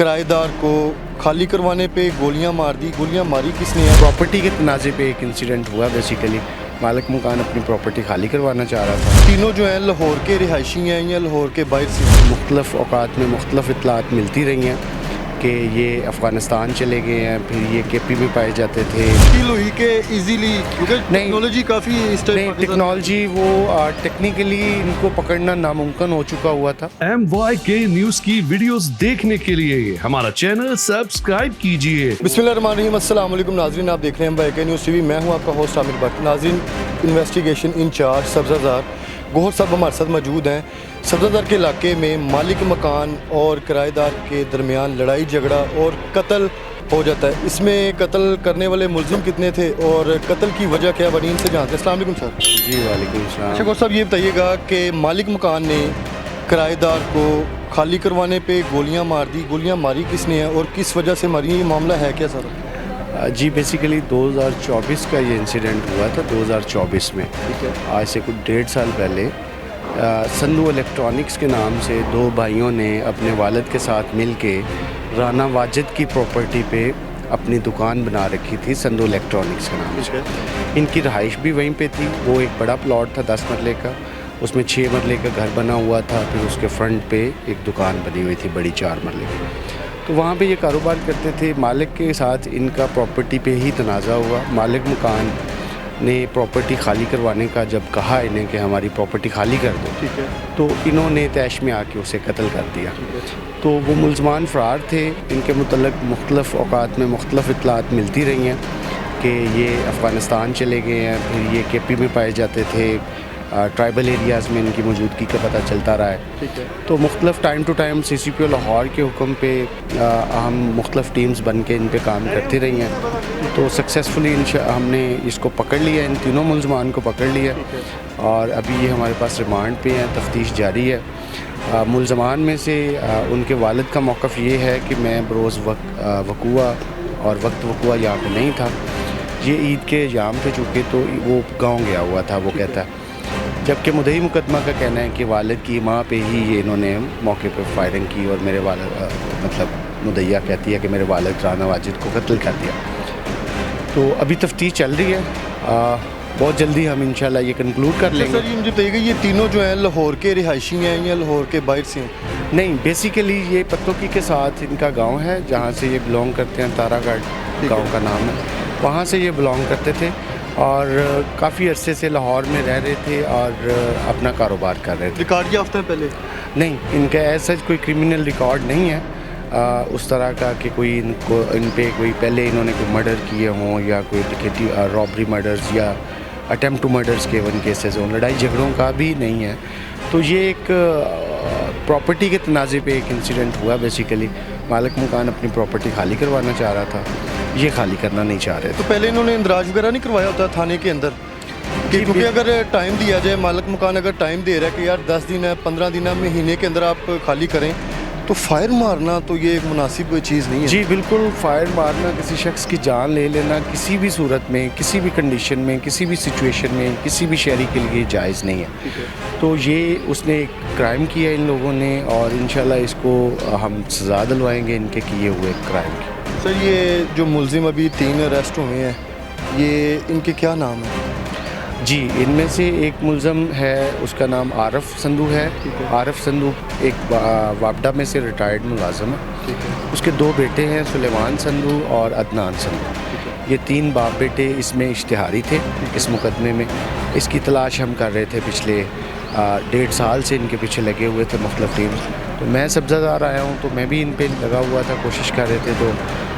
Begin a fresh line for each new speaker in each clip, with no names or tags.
کرایہ دار کو خالی کروانے پہ گولیاں مار دی. گولیاں ماری کس نے ہے؟
پراپرٹی کے تنازع پہ ایک انسیڈنٹ ہوا. بیسیکلی مالک مکان اپنی پراپرٹی خالی کروانا چاہ رہا تھا.
تینوں جو ہیں لاہور کے رہائشی ہیں یا لاہور کے باہر سے؟
مختلف اوقات میں مختلف اطلاعات ملتی رہی ہیں کہ یہ افغانستان چلے گئے ہیں, پھر یہ کے پی میں پائے جاتے تھے.
مشکل ہوئی کہ ایزیلی کیونکہ ٹیکنالوجی کافی اس
نہیں, ٹیکنالوجی وہ ٹیکنیکلی ان کو پکڑنا ناممکن ہو چکا ہوا تھا.
MYK نیوز کی ویڈیوز دیکھنے کے لیے ہمارا چینل سبسکرائب کیجیے.
بسم اللہ الرحمن الرحیم. السلام علیکم ناظرین, آپ دیکھ رہے ہیں MYK نیوز ٹی وی. میں ہوں آپ کا ہوسٹ عامر بٹ. ناظرین, انویسٹیگیشن انچارج سبزہ زار گوہر صاحب ہمارے ساتھ موجود ہیں. سبزہ زار کے علاقے میں مالک مکان اور کرایہ دار کے درمیان لڑائی جھگڑا اور قتل ہو جاتا ہے. اس میں قتل کرنے والے ملزم کتنے تھے اور قتل کی وجہ کیا بنی, ان سے جانتے ہیں. السلام علیکم سر.
جی وعلیکم السلام.
اچھا گوہر صاحب, یہ بتائیے گا کہ مالک مکان نے کرایہ دار کو خالی کروانے پہ گولیاں مار دی. گولیاں ماری کس نے ہے اور کس وجہ سے ماری, یہ معاملہ ہے کیا سر؟
جی بیسیکلی 2024 کا یہ انسیڈنٹ ہوا تھا. 2024 میں
ٹھیک ہے.
آج سے کچھ 1.5 سال پہلے سندھو الیکٹرانکس کے نام سے دو بھائیوں نے اپنے والد کے ساتھ مل کے رانا واجد کی پراپرٹی پہ اپنی دکان بنا رکھی تھی, سندھو الیکٹرانکس کے نام سے. ان کی رہائش بھی وہیں پہ تھی. وہ ایک بڑا پلاٹ تھا 10 مرلے کا, اس میں 6 مرلے کا گھر بنا ہوا تھا. پھر اس کے فرنٹ پہ ایک دکان بنی ہوئی تھی بڑی 4 مرلے کی. تو وہاں پہ یہ کاروبار کرتے تھے. مالک کے ساتھ ان کا پراپرٹی پہ ہی تنازع ہوا. مالک مکان نے پراپرٹی خالی کروانے کا جب کہا انہیں کہ ہماری پراپرٹی خالی کر دو,
ٹھیک ہے,
تو انہوں نے طیش میں آ کے اسے قتل کر دیا. تو وہ ملزمان فرار تھے. ان کے متعلق مختلف اوقات میں مختلف اطلاعات ملتی رہی ہیں کہ یہ افغانستان چلے گئے ہیں, پھر یہ کے پی میں پائے جاتے تھے. ٹرائبل ایریاز میں ان کی موجودگی کا پتہ چلتا رہا ہے.
ٹھیک ہے.
تو مختلف time to time CCPO Lahore کے حکم پہ ہم مختلف ٹیمز بن کے ان پہ کام کرتی رہی ہیں. تو سکسیزفلی ہم نے اس کو پکڑ لیا, ان تینوں ملزمان کو پکڑ لیا, اور ابھی یہ ہمارے پاس ریمانڈ پہ ہیں. تفتیش جاری ہے. ملزمان میں سے ان کے والد کا موقف یہ ہے کہ میں بروز وقوع یہاں پہ نہیں تھا. یہ عید کے ایام تھے چونکہ, تو وہ گاؤں گیا ہوا تھا وہ کہتا ہے. جبکہ مدعی مقدمہ کا کہنا ہے کہ والد کی ماں پہ ہی یہ انہوں نے موقع پہ فائرنگ کی, اور میرے والد مدعیہ کہتی ہے کہ میرے والد رانا واجد کو قتل کر دیا. تو ابھی تفتیش چل رہی ہے. بہت جلدی ہم انشاءاللہ یہ کنکلوڈ کر لیں گے.
سر یہ مجھے بتائیے گا, یہ تینوں جو ہیں لاہور کے رہائشی ہیں یا لاہور کے باہر سے ہیں؟
نہیں, بیسیکلی یہ پتوکی کے ساتھ ان کا گاؤں ہے جہاں سے یہ بلونگ کرتے ہیں. تارا گڑھ گاؤں کا نام ہے. وہاں سے یہ بلونگ کرتے تھے اور کافی عرصے سے لاہور میں رہ رہے تھے اور اپنا کاروبار کر رہے تھے.
ریکارڈ یافتہ ہے پہلے؟
نہیں, ان کا ایسا کوئی کرمنل ریکارڈ نہیں ہے اس طرح کا کہ کوئی ان پہ کوئی پہلے انہوں نے کوئی مرڈر کیے ہوں یا کوئی رابری مرڈرز یا اٹیمپٹ ٹو مرڈرز کے ون کیسز ہوں. لڑائی جھگڑوں کا بھی نہیں ہے. تو یہ ایک پراپرٹی کے تنازع پہ ایک انسیڈنٹ ہوا. بیسیکلی مالک مکان اپنی پراپرٹی خالی کروانا چاہ رہا تھا, یہ خالی کرنا نہیں چاہ رہے.
تو پہلے انہوں نے اندراج وغیرہ نہیں کروایا ہوتا تھانے کے اندر؟ کیونکہ اگر ٹائم دیا جائے, مالک مکان اگر ٹائم دے رہا ہے کہ یار 10 دن ہے, 15 دن ہے, مہینے کے اندر آپ خالی کریں, تو فائر مارنا تو یہ ایک مناسب چیز نہیں ہے.
جی بالکل, فائر مارنا, کسی شخص کی جان لے لینا کسی بھی صورت میں, کسی بھی کنڈیشن میں, کسی بھی سچویشن میں, کسی بھی شہری کے لیے جائز نہیں ہے. تو یہ اس نے ایک کرائم کیا ان لوگوں نے, اور انشاءاللہ اس کو ہم سزا دلوائیں گے ان کے کیے ہوئے کرائم کی.
سر یہ جو ملزم ابھی 3 اریسٹ ہوئے ہیں, یہ ان کے کیا نام ہیں؟
جی ان میں سے ایک ملزم ہے, اس کا نام عارف سندھو ہے. عارف سندھو ایک وابڈا میں سے ریٹائرڈ ملازم ہے. اس کے 2 بیٹے ہیں, سلیمان سندھو اور عدنان سندھو. یہ 3 باپ بیٹے اس میں اشتہاری تھے اس مقدمے میں. اس کی تلاش ہم کر رہے تھے پچھلے 1.5 سال سے, ان کے پیچھے لگے ہوئے تھے مختلف ٹیمز. تو میں سبزہ زار آیا ہوں تو میں بھی ان پہ لگا ہوا تھا, کوشش کر رہے تھے. تو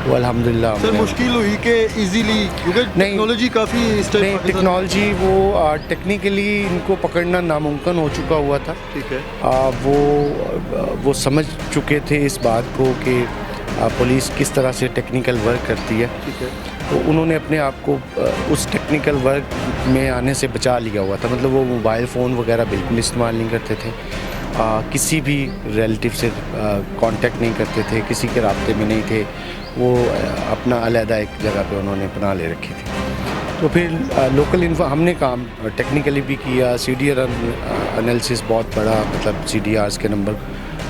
وہ الحمدللہ
سر مشکل ہوئی کہ ایزیلی کیونکہ ٹیکنالوجی کافی
نہیں, ٹیکنالوجی وہ ٹیکنیکلی ان کو پکڑنا ناممکن ہو چکا ہوا تھا.
ٹھیک ہے.
وہ سمجھ چکے تھے اس بات کو کہ پولیس کس طرح سے ٹیکنیکل ورک کرتی ہے.
ٹھیک ہے.
تو انہوں نے اپنے آپ کو اس ٹیکنیکل ورک میں آنے سے بچا لیا ہوا تھا. مطلب وہ موبائل فون وغیرہ بالکل استعمال نہیں کرتے تھے, کسی بھی ریلیٹیو سے کانٹیکٹ نہیں کرتے تھے, کسی کے رابطے میں نہیں تھے. وہ اپنا علیحدہ ایک جگہ پہ انہوں نے پناہ لے رکھی تھی. تو پھر لوکل ہم نے کام ٹیکنیکلی بھی کیا. CDR انالیسس بہت بڑا, مطلب CDRs کے نمبر